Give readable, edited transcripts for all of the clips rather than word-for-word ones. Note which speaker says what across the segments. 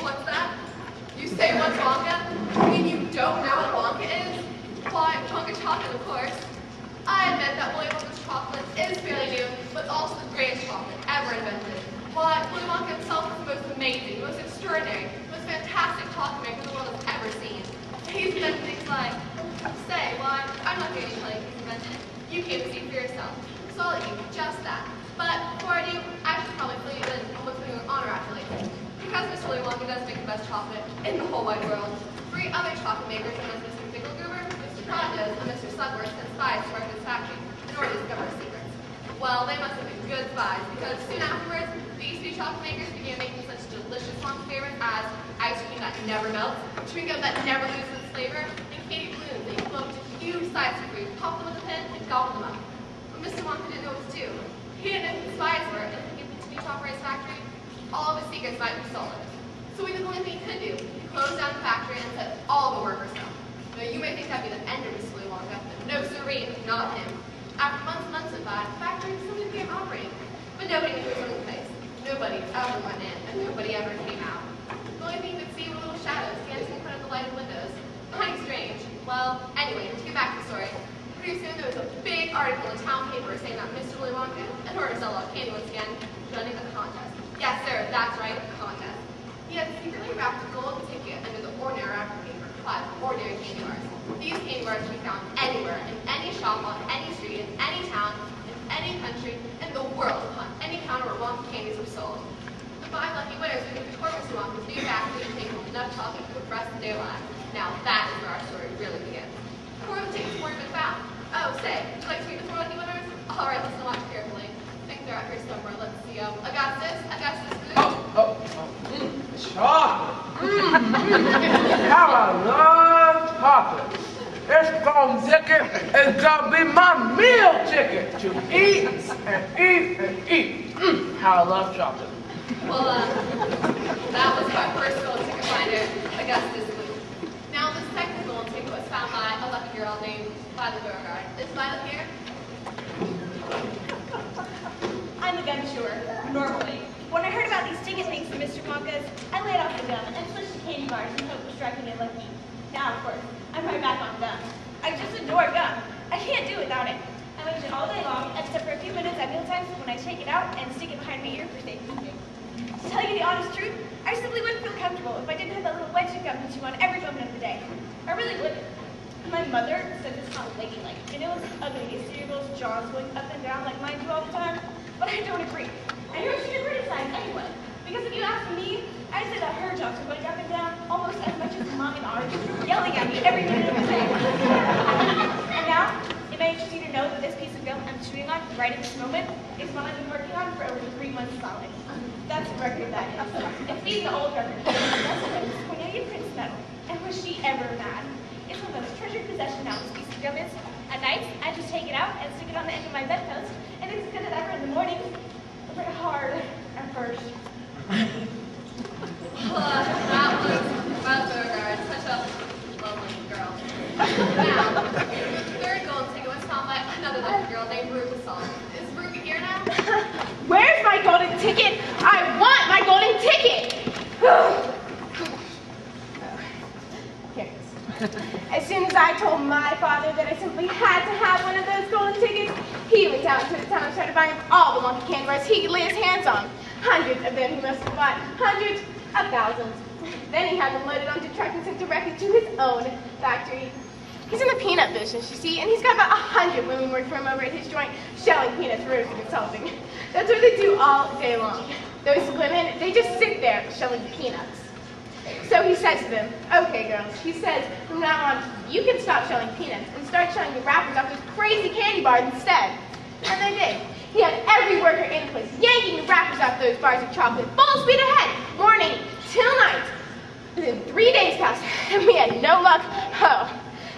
Speaker 1: What's that? You say what's Wonka? You mean you don't know what Wonka is? Why, Wonka chocolate, of course. I admit that Willy Wonka's chocolate is fairly new, but also the greatest chocolate ever invented. Why, Willy Wonka himself is the most amazing, most extraordinary, most fantastic chocolate maker the world has ever seen. He's invented things like, say, why, I'm not going to tell you he's invented it. You came to see for yourself. So I'll let you do just that. But before I do, I should probably fill you in on what's going on around here lately. Because Mr. Willy Wonka does make the best chocolate in the whole wide world, 3 other chocolate makers, known as Mr. Picklegoober, Mr. Prodnose, and Mr. Slugworth, sent spies to work in his factory in order to discover his secrets. Well, they must have been good spies, because soon afterwards, these 2 chocolate makers began making such delicious Wonka favorites as ice cream that never melts, chewing gum that never loses its flavor, and candy balloons that you blow up to huge sizes where you pop them with a pen and gobble them up. But Mr. Wonka didn't know what to do. He didn't know who the spies were, and if he could continue to operate his factory, all of his secrets might be stolen. So he did the only thing he could do. He closed down the factory and set all the workers down. Now you may think that'd be the end of Mr. Willy Wonka, but no siree, not him. After months and months went by, the factory still began operating. But nobody knew who was in the place. Nobody ever went in, and nobody ever came out. The only thing you could see were little shadows dancing in front of the lighted windows. Kind of strange. Well, anyway, to get back to the story, pretty soon there was a big article in the town paper saying that Mr. Willy Wonka, in order to sell out candy once again, was running a contest. Yes, sir, that's right, a contest. He had secretly wrapped a golden ticket under the ordinary wrapping paper, 5 ordinary candy bars. These candy bars can be found anywhere, in any shop, on any street, in any town, in any country, in the world, upon any counter where Wonka candies were sold. The 5 lucky winners would get to tour Mr. Wonka's new factory and take home enough chocolate for the rest of their lives. Now that is where our story really begins. 4 of the tickets weren't been found. Oh, say, would you like to meet the 4 lucky winners? All right, listen to watch carefully. I think they're out here somewhere. Let's see. Augustus,
Speaker 2: Chocolate. How I love chocolate. This golden ticket is gonna be my meal ticket to eat and eat and eat. How I love chocolate.
Speaker 1: Well, that was our first golden ticket finder, Augustus Booth. Now, the second golden ticket was found by a lucky girl named Violet Beauregard. Is Violet here?
Speaker 3: I'm a gum chewer, normally. When I heard about these ticket things from Mr. Wonka's, I laid off the gum and switched to candy bars in hope of striking it lucky. Now, of course, I'm right back on gum. I just adore gum. I can't do without it. I eat it all day long, except for a few minutes at mealtimes when I take it out and stick it behind my ear for safekeeping. To tell you the honest truth, I simply wouldn't feel comfortable if I didn't have that little wedge of gum to chew on every moment of the day. I really wouldn't. My mother said this sounds ladylike, and it was ugly to see your little jaws going up and down like mine do all the time, but I don't agree. I knew she should criticize anyone, because if you ask me, I'd say that her jaws are going up and down almost as much as mine are, just yelling at me every minute of the day. And now, it may interest you to know that this piece of gum I'm chewing on right at this moment is one I've been working on for over 3 months solid. That's a record, that is. It's beating the old record, Cornelia Prince medal, and was she ever mad? It's my most treasured possession now, this piece of gum is. At night, I just take it out and stick it on the end of my bedpost, and it's as good as ever in the morning. It's very hard at first.
Speaker 1: That was Violet Beauregard, such a lovely girl. Now, the third golden ticket was found by another lucky girl named Ruby Song. Is Ruby here now?
Speaker 3: Where's my golden ticket? I want my golden ticket! Here it is. As soon as I told my father that I simply had to have one of those golden tickets, he went out into the town and started buying all the Wonka candy bars he could lay his hands on. Hundreds of them he must have bought, hundreds of thousands. Then he had them loaded onto trucks and sent directly to his own factory. He's in the peanut business, you see, and he's got about 100 women working for him over at his joint, shelling peanuts, roasting and salting. That's what they do all day long. Those women, they just sit there shelling peanuts. So he says to them, okay girls, he says, from now on, you can stop shelling peanuts and start shelling the wrappers off those crazy candy bars instead. And they did. He had every worker in the place yanking the wrappers off those bars of chocolate, full speed ahead, morning till night. Within 3 days passed, and we had no luck. Oh,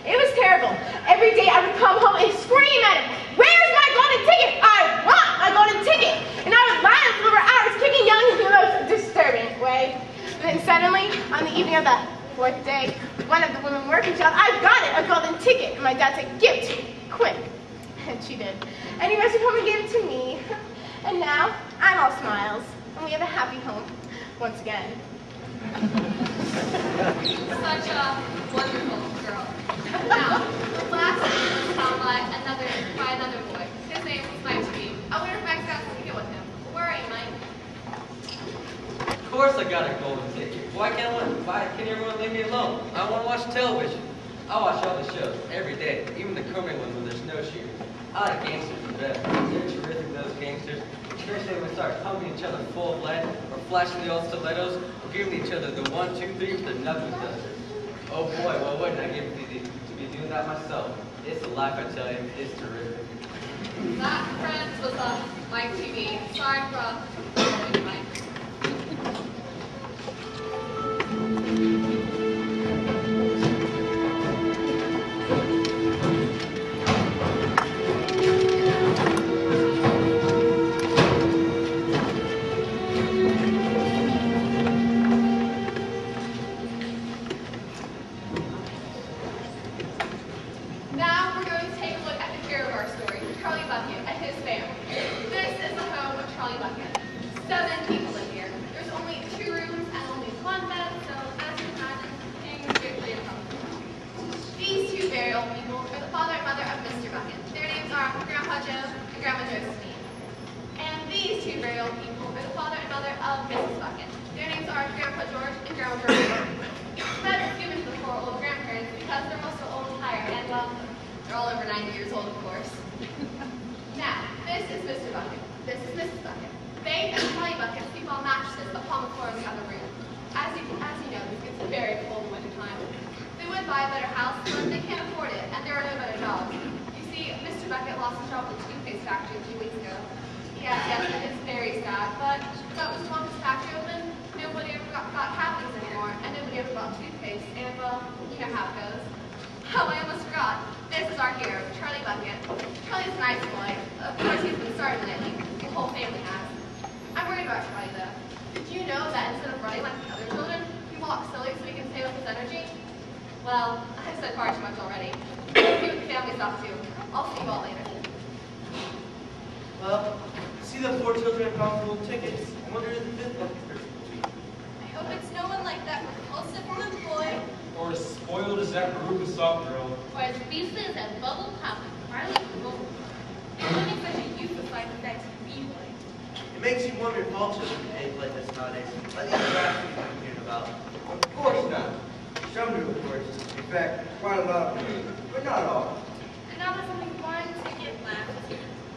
Speaker 3: it was terrible. Every day I would come home and scream at him, where's my golden ticket? I want my golden ticket! And I would lie on the floor for hours, kicking young in the most disturbing way. Then suddenly, on the evening of the 4th day, one of the women working shouted, I've got it, a golden ticket. And my dad said, give it to me, quick. And she did. And he rushed home and gave it to me. And now, I'm all smiles. And we have a happy home, once again.
Speaker 1: Such a wonderful girl. Now, the last name was found by another boy. His name was Mike T. I wonder if Mike's got something to get with him. Where are you, Mike?
Speaker 4: Of course I got a golden ticket. Why can't everyone leave me alone? I want to watch television. I watch all the shows every day, even the crummy ones with their snowshoes. I like gangsters the best. They're terrific, those gangsters. Especially when we start pumping each other full of lead, or flashing the old stilettos, or giving each other the 1, 2, 3 with the knuckle dusters. Oh boy, well wouldn't I give it to be doing that myself? It's a life, I tell you. It's terrific.
Speaker 1: That, friends, was Mike TV. Sorry for Mike. Now we're going to take a look at the hero of our story, Charlie Bucket and his family. This is the home of Charlie Bucket. 7 people live here. There's only 2 rooms and only 1 bed, so as you can imagine, things get pretty uncomfortable. These 2 very old people are the father and mother of Mr. Bucket. Their names are Grandpa Joe and Grandma Josephine. And these 2 very old people are the father and mother of Mrs. Bucket. Their names are Grandpa George and Grandma George. That is given to the 4 old grandparents because they're most old and tired, and well, they're all over 90 years old, of course. Now, this is Mr. Bucket. This is Mrs. Bucket. They and Charlie Bucket sleep on mattresses upon the floor in the other room. As you know, this gets very cold in wintertime. They would buy a better house, but they can't afford it, and there are no better jobs. You see, Mr. Bucket lost his job at the toothpaste factory a few weeks ago. Yes, that is very sad, but Mr. Bucket's factory opened, nobody ever got happenings anymore, and nobody ever bought toothpaste, and well, you know how it goes. Oh, I almost forgot. This is our hero, Charlie Bucket. Charlie's a nice boy. Of course, he's been starving lately. The whole family has. I'm worried about Charlie, though. Did you know that instead of running like the other children, he walks slowly so he can save up his energy? Well, I've said far too much already. Let's see what the family's up to. I'll see you all later.
Speaker 5: Well, see the 4 children have gone full tickets. I wonder who the 5th lucky person will be.
Speaker 1: I hope it's no one like that repulsive little boy,
Speaker 6: Or as spoiled as that Rufus soft girl.
Speaker 1: or as beastly as that bubble pop Marley Cole. Living such a useless life as that TV boy.
Speaker 5: It makes you wonder if all children behave like this nowadays. Like the interactions I'm hearing about. Of course not. Some do, of course. In fact, quite a lot of them. But not all.
Speaker 1: And now there's only 1 ticket left.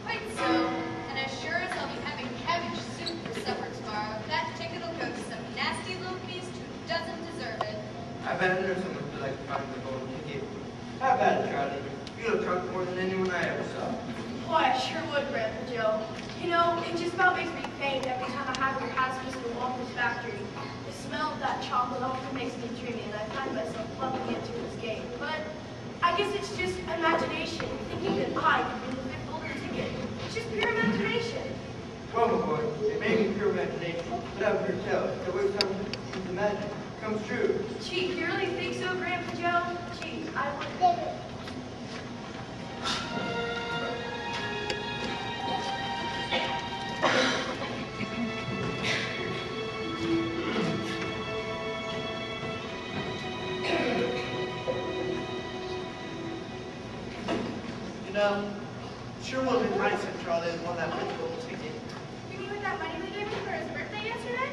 Speaker 1: Quite so. And as sure as I'll be having cabbage soup for supper tomorrow, that ticket will go to some nasty little beast who doesn't deserve it.
Speaker 5: I bet there's someone who like to find the golden ticket. How about it, Charlie? You look drunk more than anyone I ever saw.
Speaker 3: Boy, I sure would, Grandpa Joe. You know, it just about makes me faint every time I have your hazardous in Walker's factory. The smell of that chocolate often makes me dreamy, and I find myself plugging into his game. But I guess it's just imagination, thinking that I could win the 5th golden ticket. It's just pure imagination.
Speaker 5: Well, my boy, it may be pure imagination, but I've heard tell that what comes to magic comes true.
Speaker 3: Gee, you really think so, Grandpa Joe? Gee, I would.
Speaker 5: You know, sure would have been nice if Charlie had won that 5th golden ticket.
Speaker 3: You mean with that money we gave him for his birthday yesterday?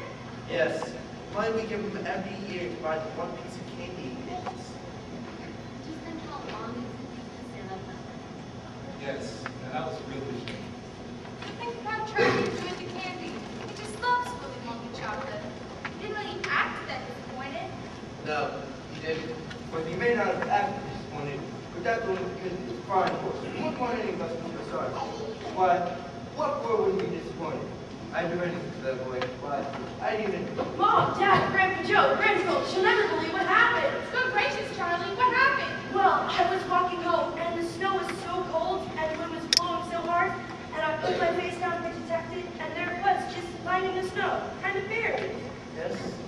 Speaker 5: Yes, money we give him every year to buy 1 piece of candy he eats.
Speaker 1: Just think how long it's been since I left that.
Speaker 6: Yes, now that was a real issue.
Speaker 1: Think about Charlie enjoyed the candy. He just loves Willy Wonka chocolate. He didn't really act that disappointed.
Speaker 5: No, he didn't. But he may not have acted disappointed, but that's only because he was crying for it. He wouldn't want any of us to feel sorry. Why, what boy wouldn't be disappointed? I'd do anything for that boy. Why, I'd even...
Speaker 3: Mom, Dad, Grandpa Joe, Grandpa, she'll never believe what happened.
Speaker 1: Good gracious, Charlie, what happened?
Speaker 3: Well, I was walking home, and the snow was so cold, and the wind was blowing so hard, and I put my face down to protect it, and there it was, just lying in the snow, kind of buried.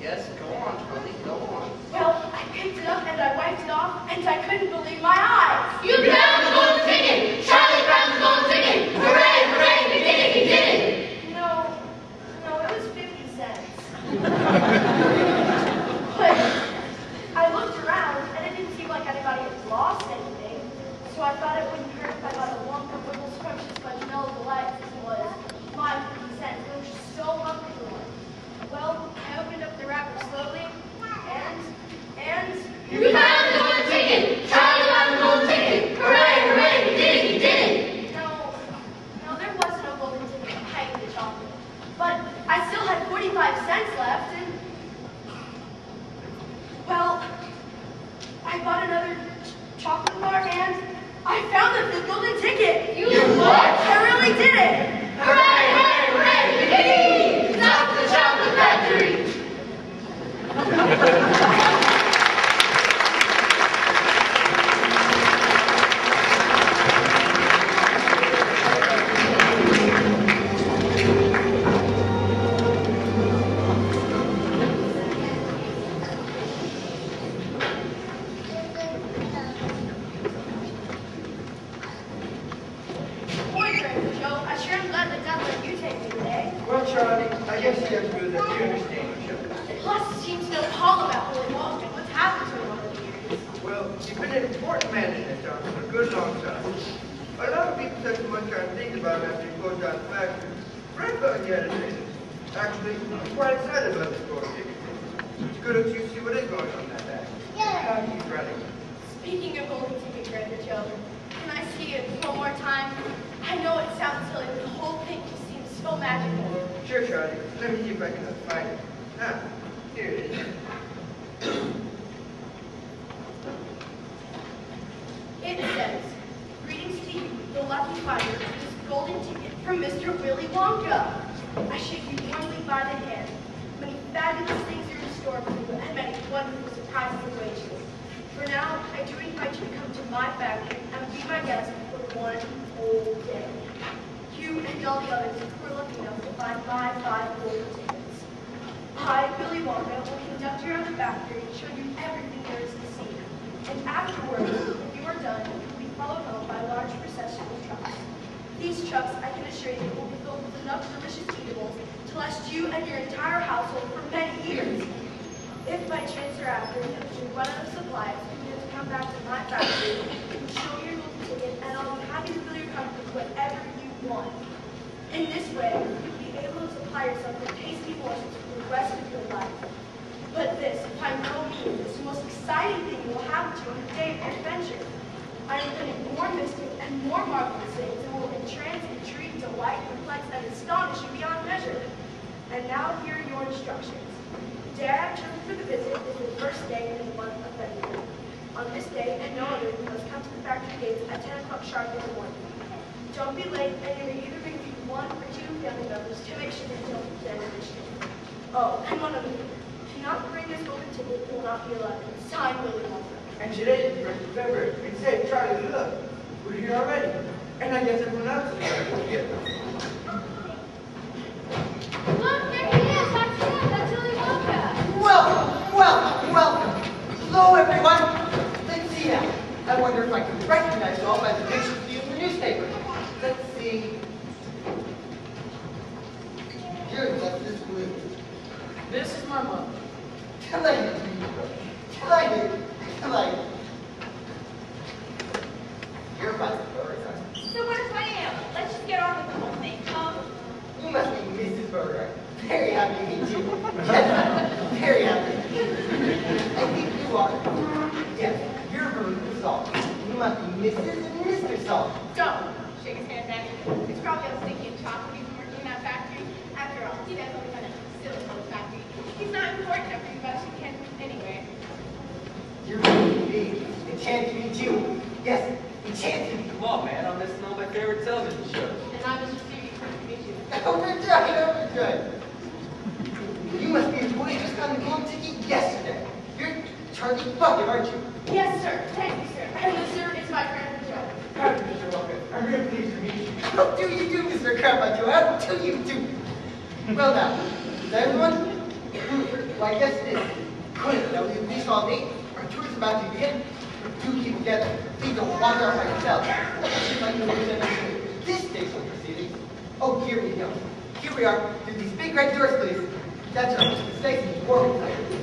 Speaker 5: Yes, go on, Charlie, go on.
Speaker 3: Well, I picked it up, and I wiped it off, and I couldn't believe my eyes.
Speaker 1: You found the golden ticket! Charlie found the golden ticket! Hooray, hooray, he did it, he did it!
Speaker 3: No, it was 50 cents.
Speaker 5: yes, Ruth, I do understand your show.
Speaker 3: Plus, it seems to know all about Willy Wonka and what's happened to him over the years.
Speaker 5: Well, you've been an important man in this town for a good long time. A lot of people spend so much time thinking about him after he closed out the factory. Fred thought he had a thing. Actually, I'm quite excited about this golden ticket thing. It's good if you see what is going on in that bag. How do you try to...
Speaker 3: Speaking of golden ticket, Grandpa Joe, can I see it one more time? I know it sounds silly, but the whole thing just seems so magical.
Speaker 5: Sure, Charlie. Let me see if I can find it. Ah, here it is.
Speaker 3: It says, "Greetings to you, the lucky finder of this golden ticket from Mr. Willy Wonka. I shake you warmly by the hand. Many fabulous things are in store for you, and many wonderful surprises await you. For now, I do invite you to come to my factory and be my guest for one whole day. You and all the others who are lucky enough to find my 5 golden tickets. I, Willy Wonka, will conduct you around the factory and show you everything there is to see. And afterwards, if you are done, you will be followed home by large procession of trucks. These trucks, I can assure you, will be filled with enough delicious eatables to last you and your entire household for many years. If by chance or accident you should run out of supplies, you have to come back to my factory and show your golden ticket, and I'll be happy to fill your cupboard with whatever you want. In this way, you'll be able to supply yourself with tasty morsels for the rest of your life. But this, by no means, is the most exciting thing you will happen to you on the day of your adventure. I am planning more mystic and more marvelous things that will entrance, intrigue, delight, perplex, and astonish you beyond measure. And now here are your instructions. The day I have chosen for the visit is the first day in the month of February. On this day, and no other, you must come to the factory gates at 10 o'clock sharp in the morning. Don't be late, and you may either bring with you 1 or 2 family members to make sure they don't get an issue. Oh, and one other thing. Do not bring this golden ticket, you will not be allowed. Signed, Willy Wonka.
Speaker 5: And today is the 1st of February. And say, Charlie, look. We're here already. And I guess everyone else is here.
Speaker 1: Look, there he is. That's him. That's Willy Wonka.
Speaker 7: Welcome, welcome, welcome. Hello, everyone. Let's see now. I wonder if I can recognize you all by the pictures of you in the newspaper. Let's see. Here's this blue.
Speaker 2: This is my mother.
Speaker 7: Delaney. Delaney. Delaney. You're my story,
Speaker 3: So what if I am? Let's just get on with the whole thing.
Speaker 7: You must be Mrs. Berger. Very happy to meet you. Yes, very happy. I think you are. Yes, you're Veruca Salt. You must be Mrs. and Mr. Salt.
Speaker 3: Don't shake his hand, Daddy. It's probably all sticky and chocolate. He's been working in that factory. After all, he does all kind of silly little factory. He's not important enough for you guys to can anyway.
Speaker 7: You're really big. Enchanted to meet you. Yes, enchanted.
Speaker 4: Come on, man. I'm missing all my favorite television shows.
Speaker 1: And I was just here to meet you.
Speaker 7: Overjoyed, overjoyed. You must be a boy who just got a golden ticket yesterday. You're Charlie Bucket, aren't you?
Speaker 3: Yes, sir. Thank you, sir. And this, sir, is my friend Joe.
Speaker 5: Hi, Mr. Walker. I'm really pleased to meet you.
Speaker 7: How do you do, Mr. Grandpa Joe? How do you do? Well now, is everyone? Well, I guess it is. Good. Now, we saw Nate. Our tour's about to begin. Do keep together. Please don't wander off by yourself. Should like to lose anything. This station proceedings. Oh, here we go. Here we are. Through these big red doors, please. That's right. Mr. Stacy's working.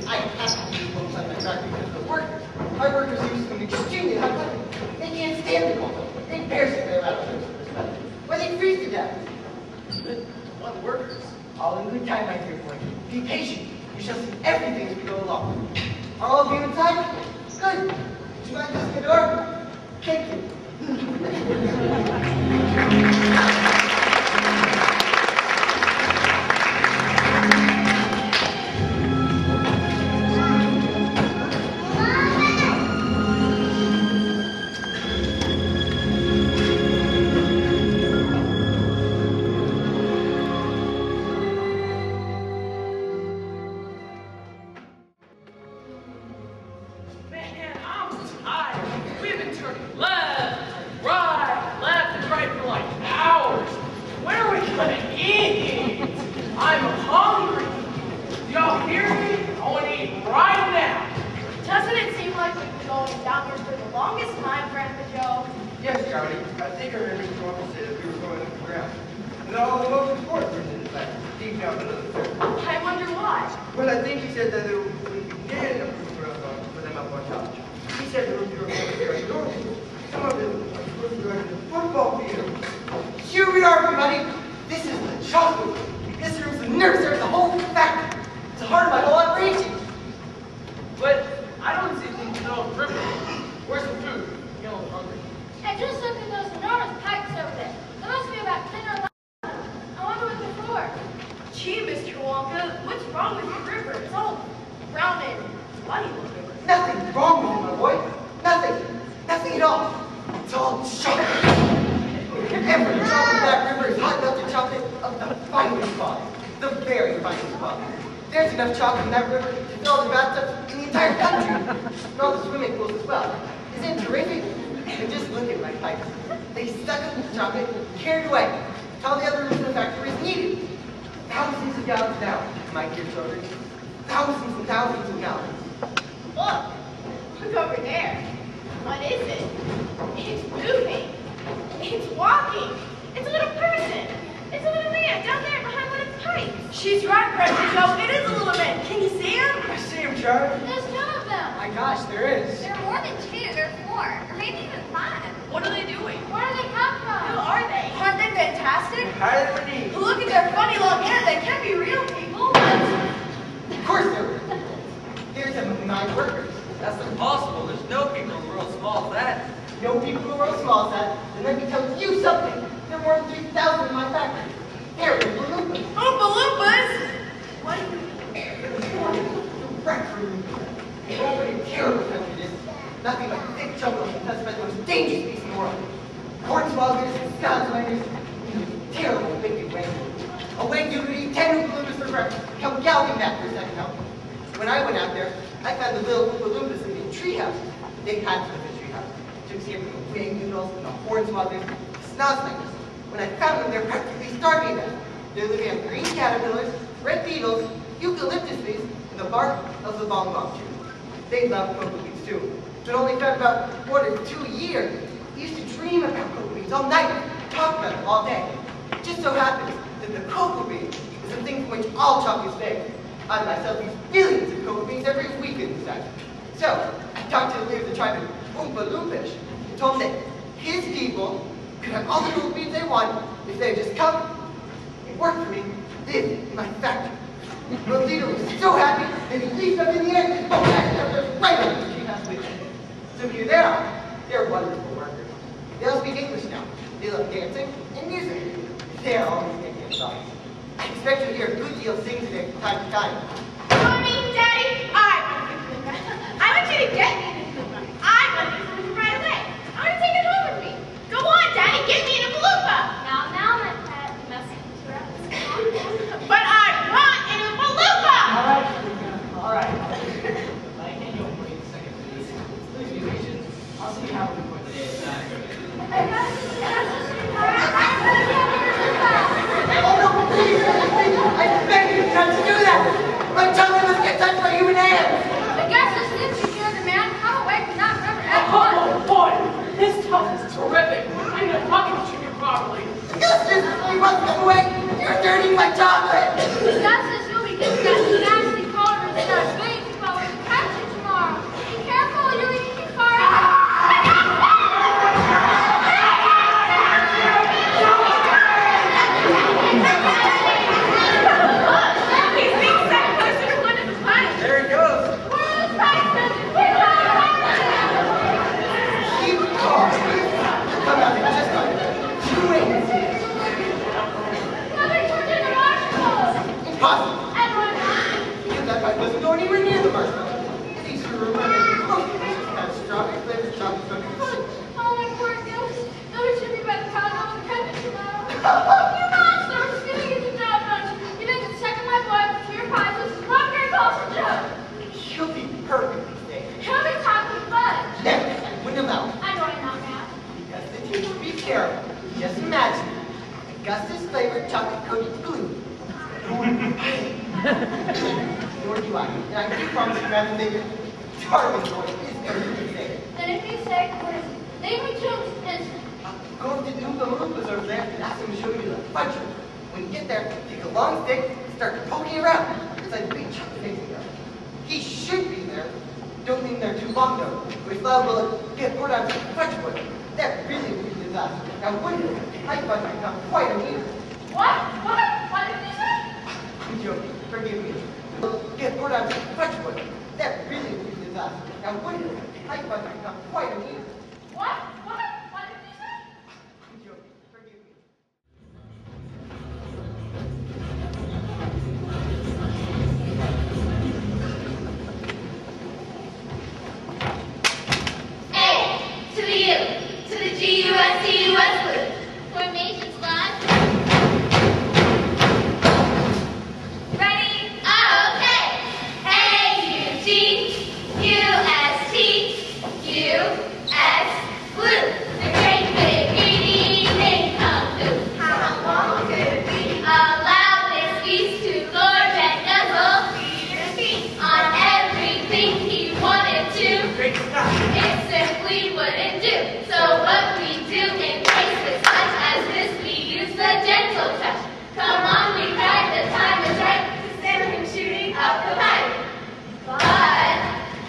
Speaker 7: I have to do one side of my factory because of the workers. Our workers use them extremely hot weather. They can't stand the cold. They embarrass their out of respect. Why they freeze to death. What workers? All in good time, my dear boy. Be patient. You shall see everything as we go along. Are all of you inside? Good. Would you mind closing the door? Thank you.
Speaker 2: Man, I'm tired. We've been turning left, left and right for like hours. When are we gonna eat? I'm hungry. Do y'all hear me? I want to eat right now.
Speaker 3: Doesn't it seem like we've been going downwards for the longest time, Grandpa Joe?
Speaker 5: Yes, Charlie. I think I remember Mr. Walker said that we were going up the ground. And all the most important things in the factory, deep down below the surface. said that there would be near enough room for them up on top. He said there would be room for their enormous. Some of them are supposed to go to the football field.
Speaker 7: Here we are, everybody. This is the chocolate room. This room's the nursery, the whole factory. It's the heart of my whole operation.
Speaker 2: But I don't see no river. Where's the food? You know, I'm hungry.
Speaker 8: And just look at those enormous pipes over there. There must be about 10 or 11. I wonder what they're for.
Speaker 1: Gee, Mr. Wonka, what's wrong with your river? It's all brown and muddy looking.
Speaker 7: Nothing wrong with it, my boy. Nothing. Nothing at all. It's all chocolate. Every drop of that river is hot melted chocolate of the finest quality. The very finest quality. There's enough chocolate in that river to fill all the bathtubs in the entire country. And all the swimming pools as well. Isn't it terrific? And just look at my pipes. They suck up the chocolate, carried away. To all the other rooms in the factory is needed. Thousands of gallons now, my dear children. Thousands and thousands of gallons.
Speaker 3: Look over there. What is it? It's moving. It's walking. It's a little person. It's a little man down there behind one of the pipes.
Speaker 1: She's right, Precious Joe. It is a little man. Can you see him?
Speaker 5: I see him, Charlie.
Speaker 8: There's 2 of them.
Speaker 7: My gosh, there is.
Speaker 8: There are more than 2. There are 4. Or maybe even 5.
Speaker 1: What are they doing?
Speaker 8: Where do they come
Speaker 1: Who
Speaker 8: from?
Speaker 1: are they? Aren't they fantastic?
Speaker 5: Highly redeemed.
Speaker 1: Look at their funny long hair. They can't be real people.
Speaker 7: Of course there were. Here's some of my workers.
Speaker 4: That's impossible. There's no people in the world small as that.
Speaker 7: No people in the world small as that. Then let me tell you something. There are more than 3,000 in my factory. There are balloons.
Speaker 1: Oompa Loompas! What?
Speaker 7: What a terrible country it is. Nothing but thick jungle infested by the most dangerous beasts in the world. Hornswoggers and scoutlanders. Terrible wicked way. A way you could eat 10 Oompa Loompas for breakfast. Come galloping back for a second help. When I went out there, I found the little Oompa Loompas living in treehouse. They had to live in treehouse. To escape from the wing noodles and the hornswogglers, the snozzlings. When I found them, they're practically starving them. They're living on green caterpillars, red beetles, eucalyptus leaves, and the bark of the bongbong tree. They love cocoa beans too, but only found about 1 or 2 a year. I used to dream about cocoa beans all night, talk about them all day. It just so happens that the cocoa bean is the thing from which all chocolate is made. I myself use billions of cocoa beans every week in this factory. So, I talked to the leader of the tribe of Oompa Loompish and told him that his people could have all the cocoa beans they want if they would just come and work for me, live in my factory. The leader was so happy that he leaped up in the air and right over the treehouse with him. So here they are. They're wonderful workers. They all speak English now. They love dancing and music. They're always making a song. I expect to hear a good deal sing today from time to time.
Speaker 3: Mommy, Daddy, I want you to get me this Oompa. I want this Oompa right away. I want to take it home with me. Go on, Daddy, get me an Oompa Loompa.
Speaker 8: Now, my pet, you must interrupt.
Speaker 3: But I want an Oompa Loompa.
Speaker 2: All right. I can't go wait a second, please. Please be patient. I'll see you how we put the day aside.
Speaker 7: Oh no, please, I beg you not to do that. My tongue must get touched by human hands.
Speaker 8: I guess this needs to hear the man come away from that river at once.
Speaker 2: Oh boy, this stuff is terrific. I need a pocket chicken properly.
Speaker 7: Augustus, you must come away. You're dirtying my chocolate.
Speaker 8: Augustus, you'll be getting that nasty cauldron in our veins while we catch you tomorrow. Be careful, you're eating your car.
Speaker 3: He's being sent closer to one of the pipes.
Speaker 4: There he goes.
Speaker 8: Where are those pipes, Mrs. Quick,
Speaker 7: Keep calm. Come out here, just like you wait and see.
Speaker 8: now they turned into marshmallows.
Speaker 7: Impossible.
Speaker 8: And what?
Speaker 7: Because that pipe wasn't going anywhere near the marshmallow. And these are reminding most delicious kind of strawberry flavored chocolate cookies.
Speaker 8: Oh, my poor gills. Those should be by the pound on the country tomorrow. You monster! We're spinning into job, don't you? You make the second my blood to your pies. This is one great boss of Joe.
Speaker 7: She'll be perfectly safe.
Speaker 8: He'll be chocolate fudge.
Speaker 7: Never, I wouldn't allow it.
Speaker 8: I know I'm not mad.
Speaker 7: Because the taste would be terrible. Just imagine. Augustus flavored chocolate coated glue. Nor do I. And I do promise you, Madam Baker, Charlie's boy is going to be safe.
Speaker 8: Then if he's sick, what is it? Name me Jones instant.
Speaker 7: Go to the Oompa Loompas over there and ask them to show you the fudge room. When you get there, take a long stick and start poking around. It's like a big chocolate mixing room. He should be there. Don't leave him there too long, though. If Lyle will get poured out to Frenchwood, that really would be a disaster. Now, wouldn't it? I might become quite a leader.
Speaker 8: What? What did you say?
Speaker 7: I'm joking. Forgive me. Get poured out to Frenchwood, that really would be a disaster. Now, wouldn't it? I might become quite a leader.
Speaker 8: What? What did you say?
Speaker 7: I'm joking. Forgive me.
Speaker 8: A to the U to the G-U-S-T Westwood. Formation squad. Ready? Okay. A-U-G U-S-T U-S blue. The great big greedy thing come through. How long could it be? Allow this beast to gorge and nuzzle on everything he wanted to.
Speaker 2: Great stuff.
Speaker 8: It simply wouldn't do. So what we do in cases such as this, we use the gentle touch. Come on, we cried, the time is right to send him shooting up the pipe. But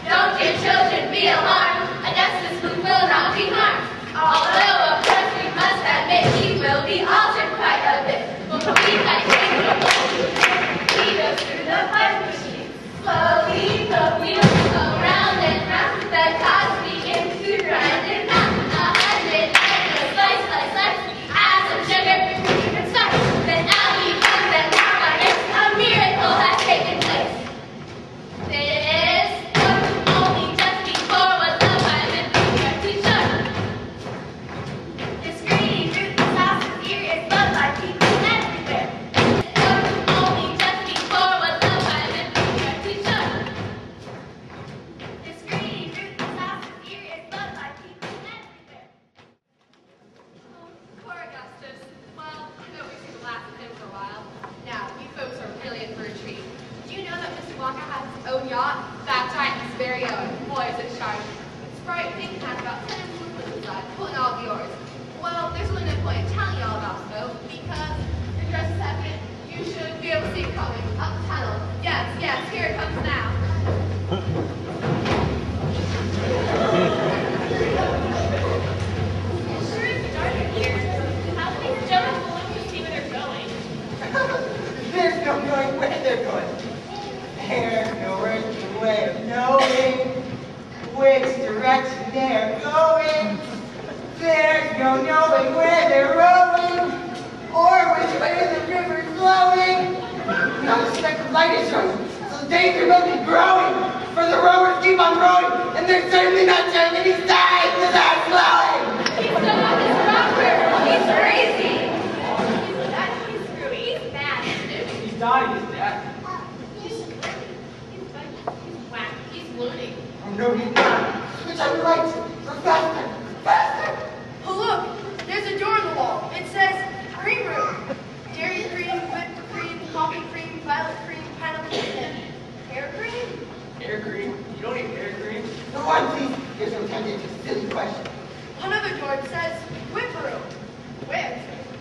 Speaker 8: don't your children be alarmed, Augustus Moon will not be harmed. Although of course we must admit he will be altered quite a bit. We might take him he goes through the pipe machine. Slowly the wheels go round and round, the cogs begin to grind and pound. 100 and a slice, slice, slice, add some sugar and starch. Then out he comes and now I guess a miracle has taken place. This was only just before was the time and we were too short. This greedy ruthless house is here is loved by people everywhere. This was only just before was the time and we were too short. This greedy ruthless house is here is loved by people everywhere.
Speaker 1: Poor Augustus. Well, I know we've seen the last of him for a while. Now, you folks are really in for a treat. Do you know that Mr. Wonka has his own yacht? That's right, his very own. Boy, is it sharp. It's bright pink and has about 10 improvements inside, pulling all the oars. Well, there's really no point in telling you all about the boat, because in just a second, you should be able to see it coming up the tunnel. Yes, yes, here it comes now.
Speaker 8: It sure is dark in here. How can these gentlemen look to see where they're going?
Speaker 7: There's no knowing where they're going. There's no working way of knowing which direction they're going. There's no knowing where they're rowing or which way the river's flowing. Not a speck of light is showing, so the danger must be growing. For the rowers keep on rowing, and they're certainly not showing any signs that they're flowing.
Speaker 8: He's still on his rocker. He's crazy. He's screwy. He's mad.
Speaker 4: He's dying, he's dead.
Speaker 8: He's whack. He's loony.
Speaker 7: Oh no, he's not. Switch on the right. Or faster. Faster.
Speaker 3: Oh, look, there's a door in the wall. It says cream room. Dairy cream, whipped cream, coffee cream, violet cream, pineapple cream, and hair cream.
Speaker 4: Hair cream? You don't need hair cream?
Speaker 7: No one, please. There's no time to answer silly question.
Speaker 3: Another door it says whip room. Whip?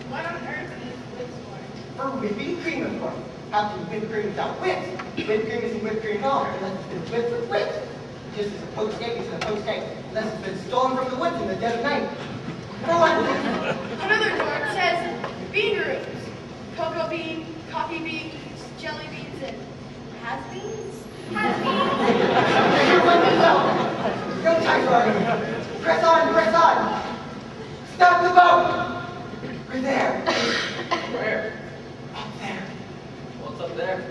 Speaker 3: What on earth is whip for?
Speaker 7: For whipping cream, of course. How can whipped cream without whips? Whipped cream isn't whipped cream at all, unless it's been whipped with whips. Just as a poached egg isn't a poached egg, unless it's been stolen from the woods in the dead of night. No one, please.
Speaker 3: Another door it says bean rooms. Cocoa bean, coffee beans, jelly beans, and has-beens? Has-beens.
Speaker 7: Everyone is out. No time for argument. Press on, press on. Stop the boat. We're there.
Speaker 4: Where?
Speaker 7: Up there.
Speaker 4: What's up there?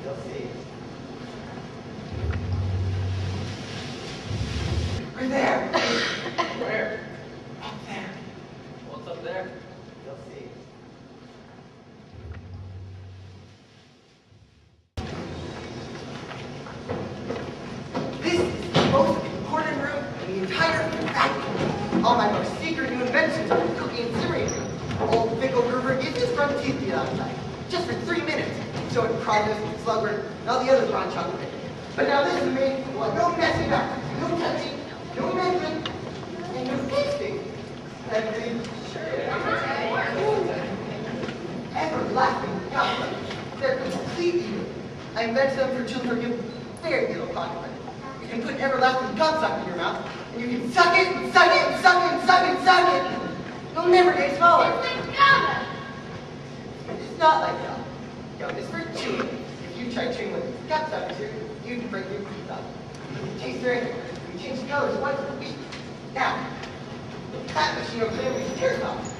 Speaker 7: You'll see. We're there.
Speaker 4: Where?
Speaker 7: Up there.
Speaker 4: What's up there?
Speaker 7: You'll see. This is the most important room in the entire factory. All my most secret new inventions are cooking and simmering. Old Fickle Gruber gives his front teeth to the outside, just for 3 minutes, so it Progress, Slugger, and all the others are on chocolate. But now this is made with no messing up, no touching, no measuring, and no tasting. Everything everlasting chocolate. They're completely new. I invented them for children who very little pocket money. You can put everlasting gumsuck in your mouth, and you can suck it, and suck it, and suck it, and suck it, and suck it. You'll never get smaller.
Speaker 8: It's gum.
Speaker 7: It's not like gum. Gum is for chewing. If you try chewing with gumsuck, you'd break your teeth off. It tastes very good. You change colors once a week. Now, that machine over there makes tears off.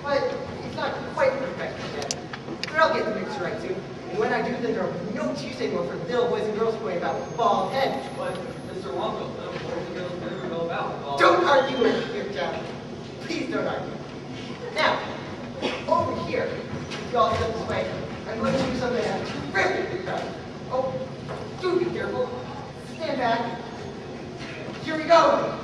Speaker 7: But it's not quite perfect yet. But I'll get the mixer right soon. And when I do, then there will be no excuse anymore for little boys and girls going about with bald heads.
Speaker 4: But, Mr. Wonka, little boys and girls never go about with all
Speaker 7: Don't argue with me here, Jack. Please don't argue. Now, over here, if you all step this way, I'm going to do something that's terrific. Oh, do be careful. Stand back. Here we go.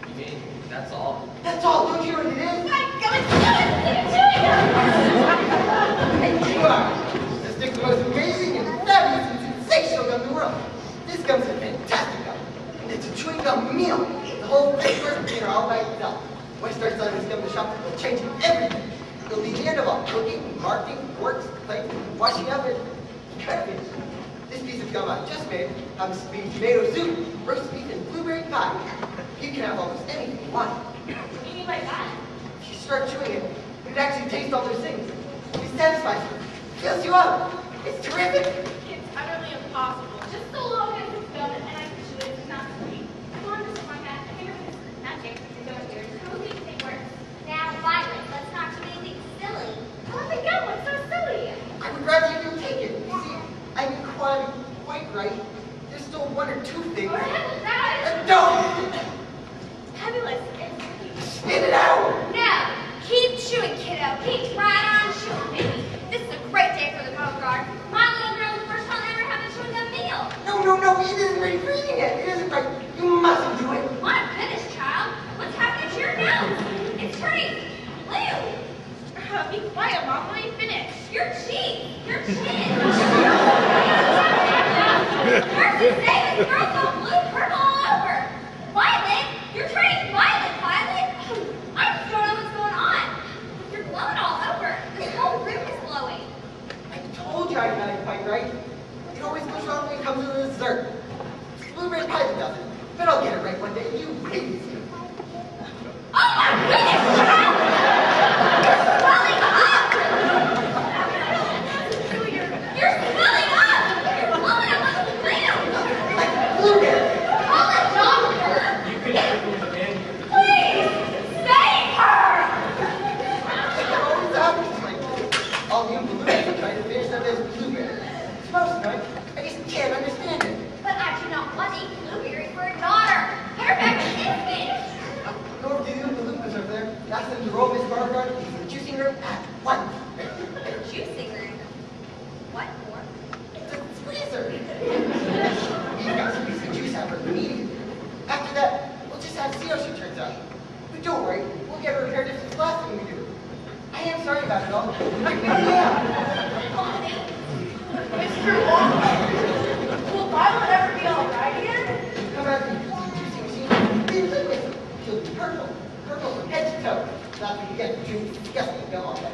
Speaker 4: You mean, that's all?
Speaker 7: That's all. Don't you know what it is? And you are. This thing's the most amazing and fabulous and sensational gum in the world. This gum's a fantastic gum. And it's a chewing gum meal. The whole thing works container all by itself. When I start selling this gum in the shop, it'll change everything. It'll be the end of all cooking, marketing, works, plates, washing up, and cutting. This piece of gum I just made happens to be tomato soup, roast beef, and blueberry pie. You can have almost anything you want.
Speaker 8: What do you mean by that?
Speaker 7: If you start chewing it, you'd actually taste all those things. It satisfies you, fills you up. It's terrific.
Speaker 3: It's utterly impossible.
Speaker 8: Just so long as it's gum and I can chew it, it's not sweet. Come on, Mr. Wonka. I think we're magic to go here. Who thinks they work? Now, Violet, let's not do anything silly. I love the gum. What's so silly?
Speaker 7: I would rather you take it. You see, I'm quite right. There's still one or two things.
Speaker 8: Or heaven, that
Speaker 7: Don't!
Speaker 8: fabulous.
Speaker 7: Spit it out!
Speaker 8: No, keep chewing, kiddo. Keep right on chewing, baby. This is a great day for the Bone Guard. My little girl's the first time ever having a chewing gum meal.
Speaker 7: No, it isn't ready for eating yet. It isn't right. You mustn't do it.
Speaker 8: I'm finished, child. What's happening to your nose? It's turning blue.
Speaker 3: Be quiet, Mom. Let me finish.
Speaker 8: Your cheek, your chin. Nurses say this girl's all blue, purple all over. Violet, you're turning violet, Violet. I just don't know what's going on. You're glowing all over. This whole room is glowing.
Speaker 7: I told you I'm not quite right. It always goes wrong when it comes to the dessert. Blueberry pie does it. But I'll get it right one day. You wait and see.
Speaker 8: Oh my goodness, child! You're swelling up! You're swelling up! You're blowing up like a balloon!
Speaker 7: Like blueberry.
Speaker 8: Call a doctor!
Speaker 6: You can never go to bed.
Speaker 8: Please! Save her!
Speaker 7: It always happens like this. All you balloons are trying to finish up as blueberry. It's supposed to, right? I just can't understand it.
Speaker 8: But I do not want to eat blueberries for a daughter. Put her back in infant.
Speaker 7: Go over to the Oompa Loompas over there. Ask them to roll Miss Beauregard into the juicing room at once.
Speaker 8: Juicing room. What for?
Speaker 7: It's a squeezer. We've got some piece of juice out for immediately. After that, we'll just have to see how she turns out. But don't worry, we'll get her repaired just as the last thing we do. I am sorry about it all. I really am.
Speaker 3: Mr. Wonka, will Violet ever be all right again?
Speaker 7: Come out to the juicing machine. Be liquid. She'll be purple. Purple from head to toe. That's when you get the juice. Disgusting gum all day.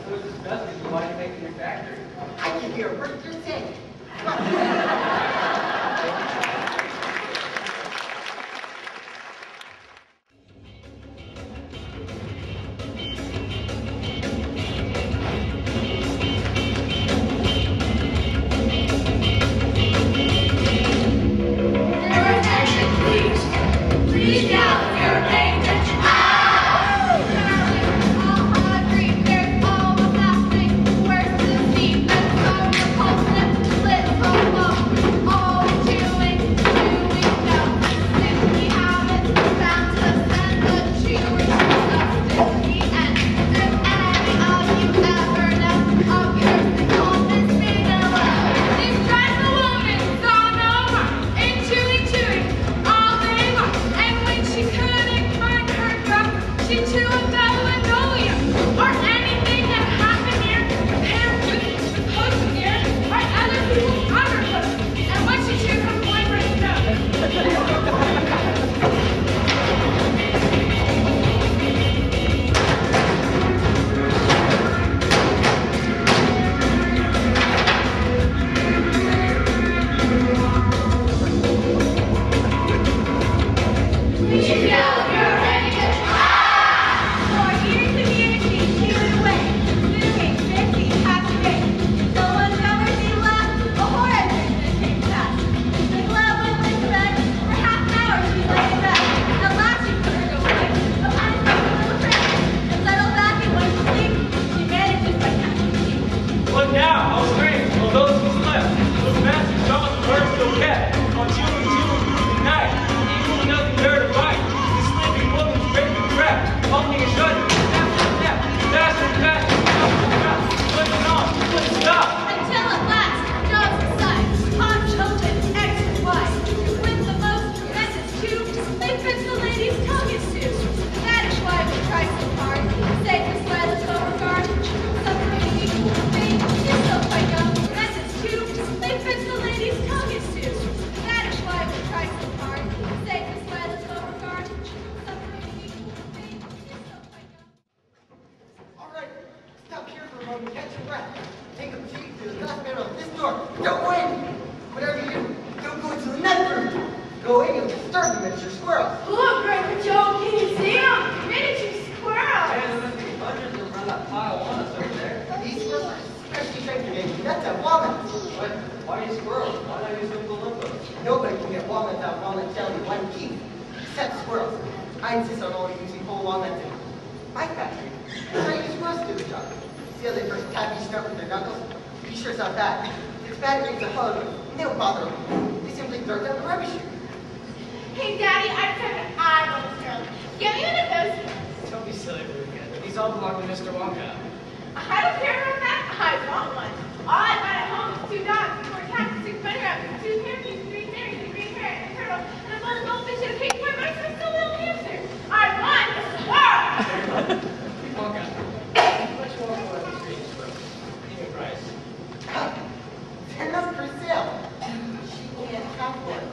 Speaker 4: So it's disgusting. Why do you make it in your factory?
Speaker 7: I can hear what you're saying.
Speaker 8: Please down your paying attention.
Speaker 1: All hungry, there's almost nothing. Where's the sea? Let's go, repulsive, let's go.
Speaker 7: when you catch your breath, take a peek through the glass panel of this door. Don't go in. Whatever you do, don't go into the next room. Go in, you'll disturb the miniature squirrels.
Speaker 3: Look, Grandpa Joe, can you see them? Miniature squirrels.
Speaker 4: Hey, there must be hundreds around that pile of walnuts over there.
Speaker 7: These squirrels are especially trained to make nuts and walnuts.
Speaker 4: What? Why are you squirrels? Why not use Oompa Loompas?
Speaker 7: Nobody can get walnuts out of walnut jelly in one keep, except squirrels. I insist on only using whole walnuts in my factory. I use squirrels to do the job. See how they first tap each nut with their knuckles? Be sure it's not that. If it's bad, it makes a hollow. They don't bother them. They simply throw it down the rubbish chute.
Speaker 3: Hey, Daddy, I just have an eye on this girl. Get me one of those.
Speaker 6: Don't be silly, Veruca. These all belong to Mr. Wonka.
Speaker 3: I don't care about that. I want one. All I've got at home is 2 dogs, 4 cats, 6 bunny rabbits, 2 turkeys, 3 canaries, a green parrot, a turtle, and a bull goldfish, and a pink toy mouse, and a silly little hamster. I want a squirrel.
Speaker 6: Wonka. How much Wonka on the street? Name a price.
Speaker 7: They're not for sale. She can't have one.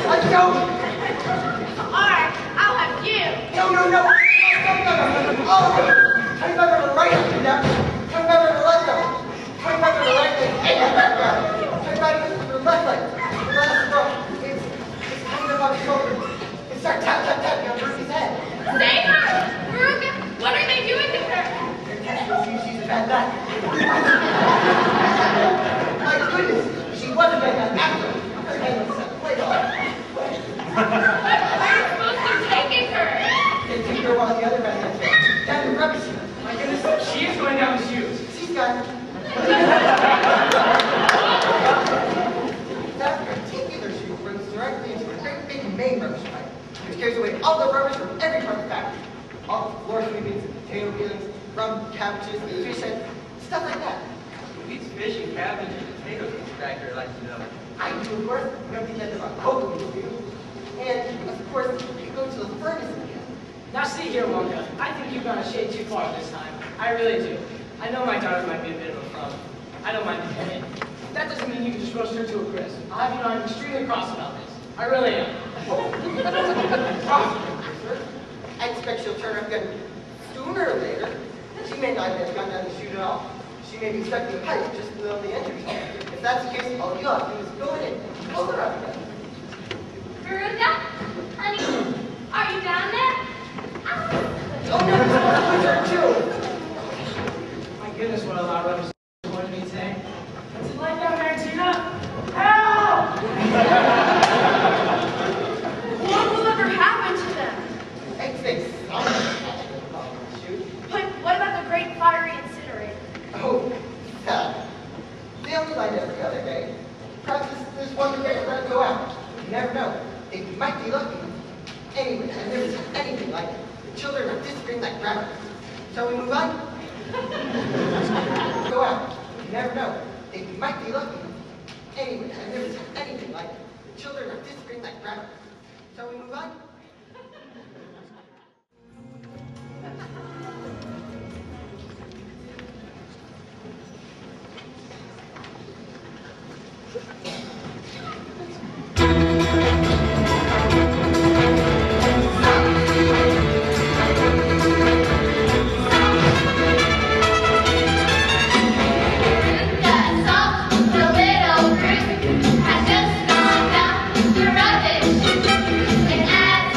Speaker 7: Let's go!
Speaker 3: All right, I'll have you.
Speaker 7: No, no, no! All of you! 25 on the right hand now. 25 on the left leg. 25 on the right leg and the back leg. 25 on the left leg. The last row. It's hanging up on his shoulder. It starts tapping on Ruby's head.
Speaker 3: Save her! Veruca, what are they doing to her?
Speaker 7: They're testing to see if she's a bad nut. My goodness, she was a bad nut after. Her head was way off.
Speaker 3: Where are you supposed to take her?
Speaker 7: They take her while the other bad nuts are down the rubbish chute.
Speaker 6: My goodness, she is going down the chute.
Speaker 7: She's got that particular chute runs directly into a great big main rubbish pipe, which carries away all the rubbish from every part of the factory. All the floor sweepings, potato peelings, rum couches, fish heads, stuff like that.
Speaker 4: Who eats fish and cabbage and potatoes in this factory, I'd like to know.
Speaker 7: I do, of course, don't think that's about cocoa we do. And, of course, you go to the furnace again.
Speaker 6: Now see here, Wonka. I think you've gone a shade too far this time. I really do. I know my daughter might be a bit of a frump. I don't mind admitting it. That doesn't mean you can just roast her to a crisp. I'll have you know I'm extremely cross about this. I really am.
Speaker 7: I expect she'll turn up again sooner or later. She may not have gone down the chute at all. She may be stuck in the pipe just below the entry. If that's the case, all you'll have to do is go in and pull her up again.
Speaker 8: Veruca, honey, are you down there?
Speaker 7: Oh no, there's one with her too.
Speaker 6: My goodness, what a lot of rubbish is going to me today. What's it like down there, Tina? Help!
Speaker 1: What will ever happen to them?
Speaker 7: I'd say something catching at the bottom of the chute.
Speaker 1: But what about the great fiery incinerator?
Speaker 7: Oh, sad. They only light every other day. Perhaps there's one day let it go out. You never know. They might be lucky. Anyway, I've never seen anything like it. The children are disappearing like rabbits. Shall we move on? Go out. You never know. They might be lucky. Anyway, I've never seen anything like it. The children are disappearing like rabbits. Shall we move on?
Speaker 8: The little fruit has just gone down the rubbish. And as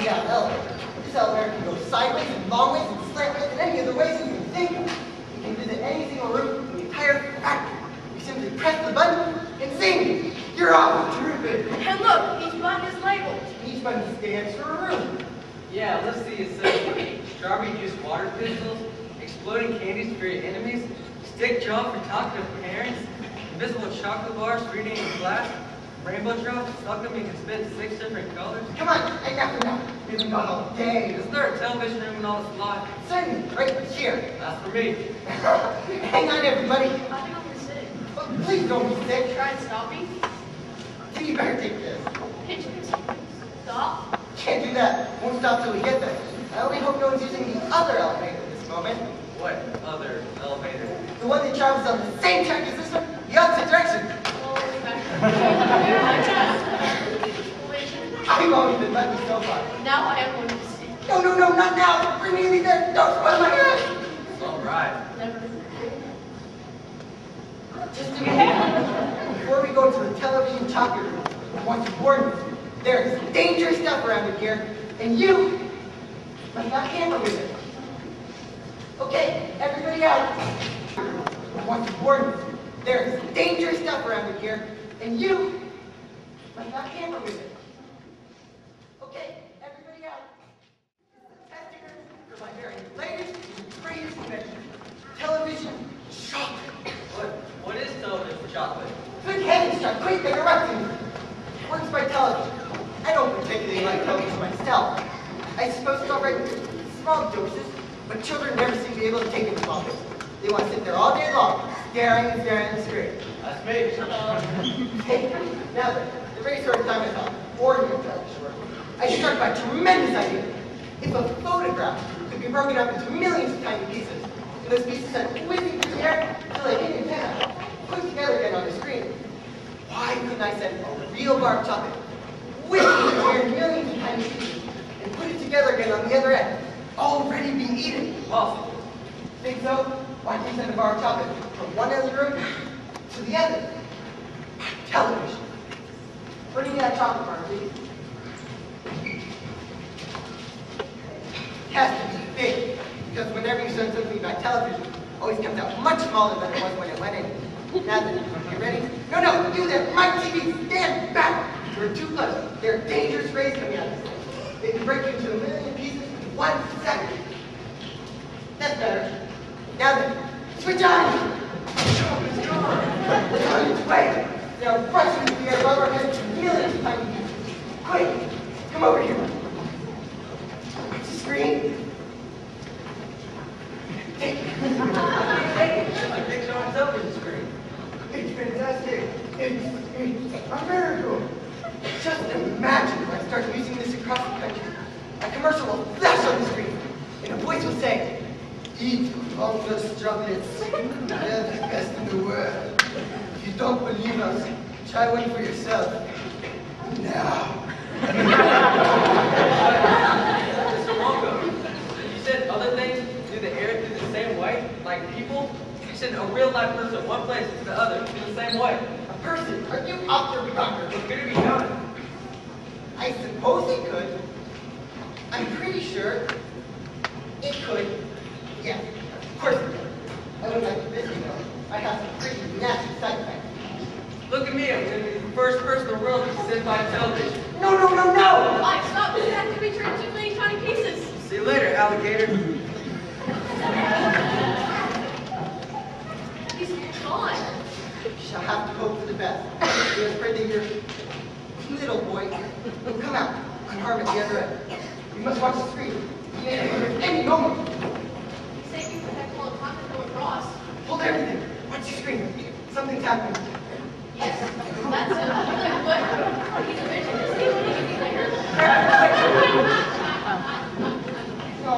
Speaker 7: we have an elevator. This elevator can go sideways and long ways and slant ways and any other ways you can think of. You can visit any single room in the entire factory. You simply press the button and zing! You're off! Terrific!
Speaker 3: And look, each button is labeled.
Speaker 7: Each button stands for a room.
Speaker 4: Yeah, let's see. It says strawberry juice water pistols, exploding candies for your enemies, stick jaw for talking to parents, invisible chocolate bars for eating in class, rainbow drops, suck them, you can spit 6 different colors.
Speaker 7: Come on, enough. We've been gone all day.
Speaker 4: Is there a television room in all this lot?
Speaker 7: Certainly, right here.
Speaker 4: That's for me.
Speaker 7: Hang on, everybody.
Speaker 1: I think I'm gonna sit.
Speaker 7: Oh, please don't be sick.
Speaker 1: Try and stop me.
Speaker 7: You better take this.
Speaker 1: Pinch me. Stop.
Speaker 7: Can't do that. Won't stop till we get there. I only hope no one's using the other elevator at this moment.
Speaker 4: What other elevator?
Speaker 7: The one that travels on the same track as this one, the opposite direction. I've always been lucky so far.
Speaker 1: Now I am going to see.
Speaker 7: No, not now. We're nearly there. Don't spoil my hair.
Speaker 4: All right.
Speaker 1: Never.
Speaker 7: Just a minute. Before we go to the television talking room, I want to warn you. There is dangerous stuff around here, and you must not handle with it. Okay, everybody out. I want to warn you. There is dangerous stuff around here, and you must not handle with it. Okay, everybody out. Testing room for my very latest and greatest invention. Television chocolate.
Speaker 4: What is television chocolate?
Speaker 7: Good heavens, Chuck, quick, they're erupting. Works by television. I don't particularly like television myself. I suppose it's all right in small doses, but children never seem to be able to take it in small doses. They want to sit there all day long, staring and staring at the screen.
Speaker 4: That's me.
Speaker 7: Hey, now then, the very short time I thought, ordinary television work, I struck by a tremendous idea. If a photograph could be broken up into millions of tiny pieces, and those pieces sent whizzing through the air until they hit an antenna, put together again on the screen, why couldn't I send a real bar of chocolate whizzing through the air in millions of tiny pieces and put it together again on the other end, already being eaten?
Speaker 4: Possible.
Speaker 7: Think so? Why can't I send a bar of chocolate from one end of the room to the other? Television. Bring me that chocolate bar, please. It has to be big, because whenever you send something by television, it always comes out much smaller than it was when it went in. Now then, you ready? No, you there! My TV, stand back! You're too close. There are dangerous rays coming out of this thing. They can break you into a million pieces in 1 second. That's better. Now then, switch on! It's on its way! They are rushing into the air above our heads in millions of tiny pieces. Quick! Come over here! Watch the screen. Take it.
Speaker 4: Like picture on a television screen.
Speaker 7: It's fantastic. It's a miracle. Just imagine when I start using this across the country. A commercial will flash on the screen, and a voice will say, "Eat all those chocolates. They're the best in the world. If you don't believe us, try one for yourself. Now."
Speaker 4: Mr. Wonka, you said other things do the air through the same way, like people? You said a real life person, one place to the other, through the same way.
Speaker 7: A person? Are you off your rocker?
Speaker 4: What could it be done?
Speaker 7: I suppose it could. I'm pretty sure it could. Yeah, of course it could. I wouldn't like to visit, you know. I have some pretty nasty side effects.
Speaker 4: Look at me, I'm gonna be the first person in the world to sit by television.
Speaker 7: No!
Speaker 1: Mike, stop. This has to be turned into many tiny pieces.
Speaker 4: See you later, alligator.
Speaker 1: He's gone.
Speaker 7: You shall have to hope for the best. You're afraid that your little boy will come out unharmed at the other end. You must watch the screen. He may appear at any moment.
Speaker 1: He's saving for heck all the time to go across.
Speaker 7: Hold everything. Watch the screen. Something's happening.
Speaker 1: Yes, that's it. What? He's a vision. Is he anything later?
Speaker 7: No,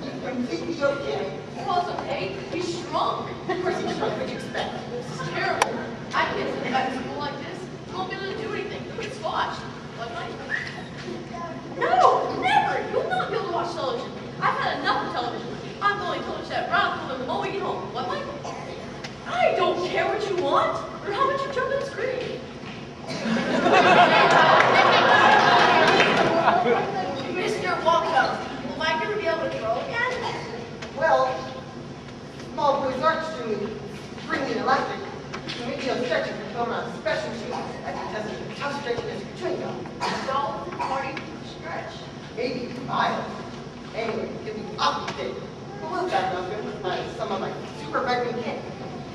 Speaker 7: he's completely okay.
Speaker 1: Well, it's okay. He's shrunk.
Speaker 7: Of course he's shrunk. What do you expect?
Speaker 1: This is terrible. I can't sit back in school like this. You won't be able to do anything. You get squashed. Like Mike. No, never. You'll not be able to watch television. I've had enough of television. I'm going to television that round the moment we get home. What, Mike? I don't care what you want or how much you jump in the screen. Mr.
Speaker 7: cake. The Little Fat Muffin, some of my super vitamin cake,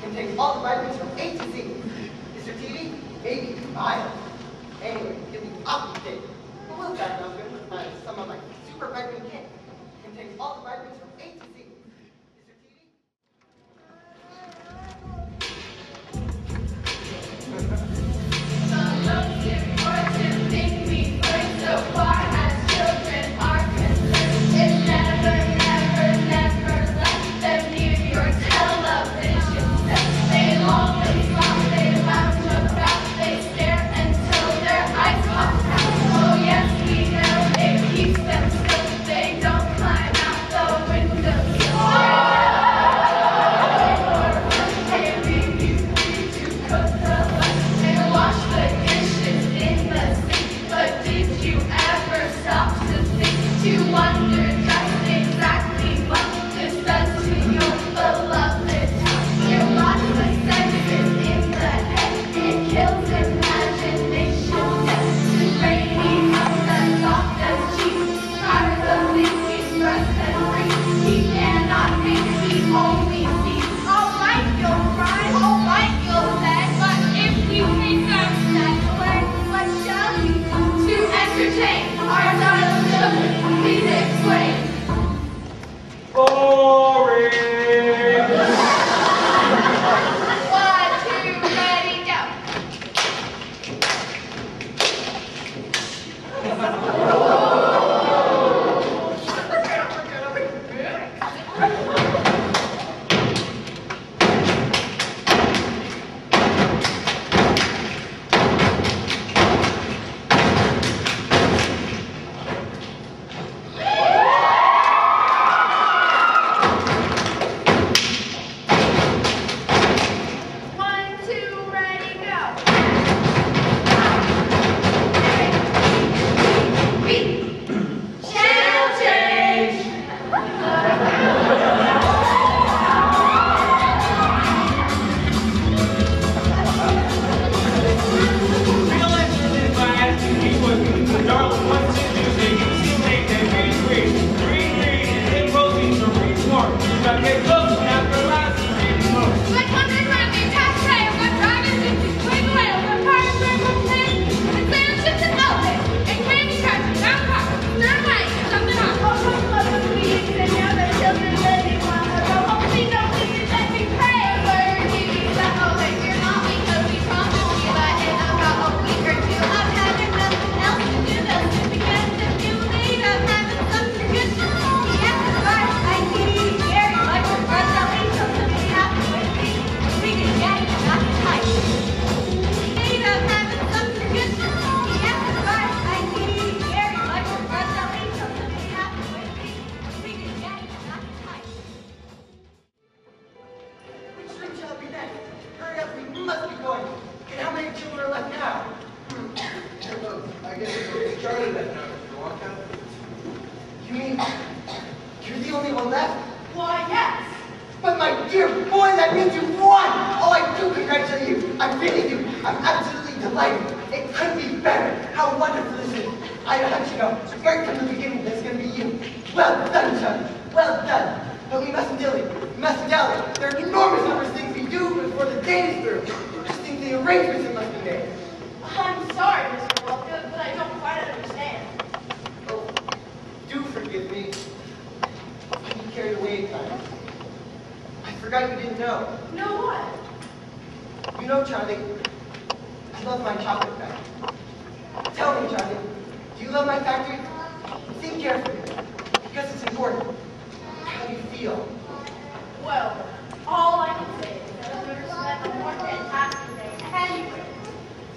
Speaker 7: contains all the vitamins from A to Z. Mr. TV, maybe mild. Anyway, give me Opti cake. The Little Fat Muffin, some of my super vitamin cake, contains all the vitamins from A to Z. Mr. TV.
Speaker 8: Some don't give fortune, think we learn so far as children are concerned. It never, never, never left them near your television set. They always walk, they lounge about, they stare until their eyes pop out. Oh yes, we know it keeps them still. They don't climb out the windowsill. They leave you free to cook the lunch and wash the dishes in the sink. But did you ever stop to think, to wonder just exactly what this does to your beloved house? It rots the senses in the head, it kills imagination. It's rainy house as soft as cheese, tired of thinking breath and breathe. He cannot think, he only sees. All right, you'll cry, all right, you'll beg, but if we take our sex away, what shall we do to entertain our darling children? Please explain.
Speaker 2: Boring.
Speaker 8: 1, 2, ready, go. One, two, ready, go. Beat. Channel change.
Speaker 9: Real life by asking people, darling, what's in music? You see late and green, and then proteins are reformed. But get close after last more.
Speaker 8: Like wondering when we pass trails, the drivers into twin whales, the pirates wear mountains, and sail ships and elephants, and candy crushers, round cars, third heights, something else. Oh, look at me, and now the children living while I go home. We don't need to let me pray. Where do you that? Oh, that you're not because we promised you that in about a week or two of having nothing else to do. They'll soon begin to feel the need of having something good to do. Yes, right, I see. Gary, like your friends are angels, and they have to with me. We can get it, not tight. Need of having something good to do. Yes, right, I see. Gary, like your friends are angels, and they have to with me. We can get it, not tight.
Speaker 7: Which room shall it be next? Hurry up, we must be going. And how many children are left now?
Speaker 5: I guess it's Charlie that now, Mr. Wonka.
Speaker 7: You mean you're the only one left?
Speaker 3: Why, yes.
Speaker 7: But my dear boy, that means you won! Oh, I do congratulate you. I really do. I'm absolutely delighted. It couldn't be better. How wonderful this is. I let you know, right from the beginning, that's going to be you. Well done, Charlie. Well done. But we mustn't dilly. We mustn't dally. There are enormous numbers of things we do before the day is through. Just think the arrangements that must be made.
Speaker 3: I'm sorry, Mr. Walker, but I don't quite understand.
Speaker 7: Oh, do forgive me. I get carried away at times. I forgot you didn't know.
Speaker 3: No what?
Speaker 7: You know, Charlie, I love my chocolate factory. Tell me, Charlie, do you love my factory? Think carefully, because it's important. How do you feel?
Speaker 3: Well, all I can say is that I've never spent a more fantastic day anywhere.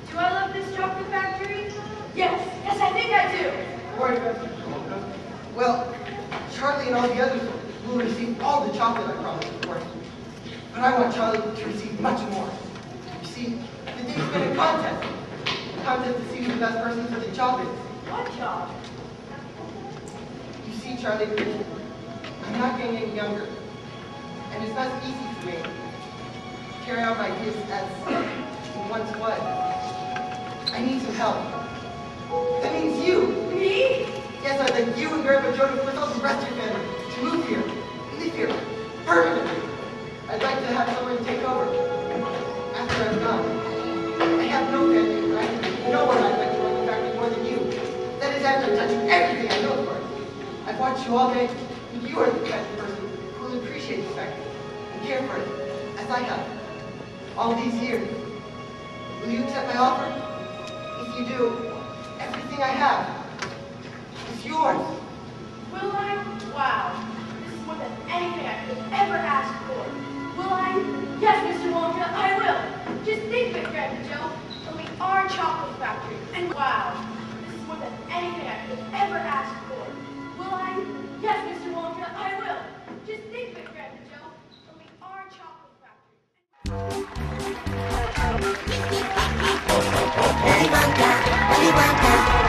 Speaker 3: Do I love this chocolate factory? Yes, I think I do.
Speaker 7: Why, Mr. Wonka? Well, Charlie and all the others will receive all the chocolate I promised, of course. But I want Charlie to receive much more. You see, the day's been a contest. A contest to see who's the best person for the chocolates.
Speaker 3: What job?
Speaker 7: You see, Charlie, I'm not getting any younger. And it's not easy for me to carry out my ideas as it once was. I need some help. That means you.
Speaker 3: Me?
Speaker 7: Yes, I'd like you and Grandpa Jody, plus all the rest of your family, to move here permanently. I'd like to have someone take over after I'm gone. I have no family, but I know what I'd like to run the factory more than you. That is after touching everything I know for it. I've watched you all day, and you are the kind of person who will appreciate the factory and care for it, as I have, all these years. Will you accept my offer? If you do, everything I have is yours.
Speaker 3: Will I? Wow. This is more than anything I could have ever asked for. Will I? Yes, Mr. Wonka, I will. Just think of it, Grandpa Joe. And we are a chocolate factory. And wow. This is more than anything I could have ever asked for. Will I? Yes, Mr. Wonka, I will. Just think of it, Grandpa Joe. And we are a chocolate factory.
Speaker 10: Willy Wonka, Willy Wonka.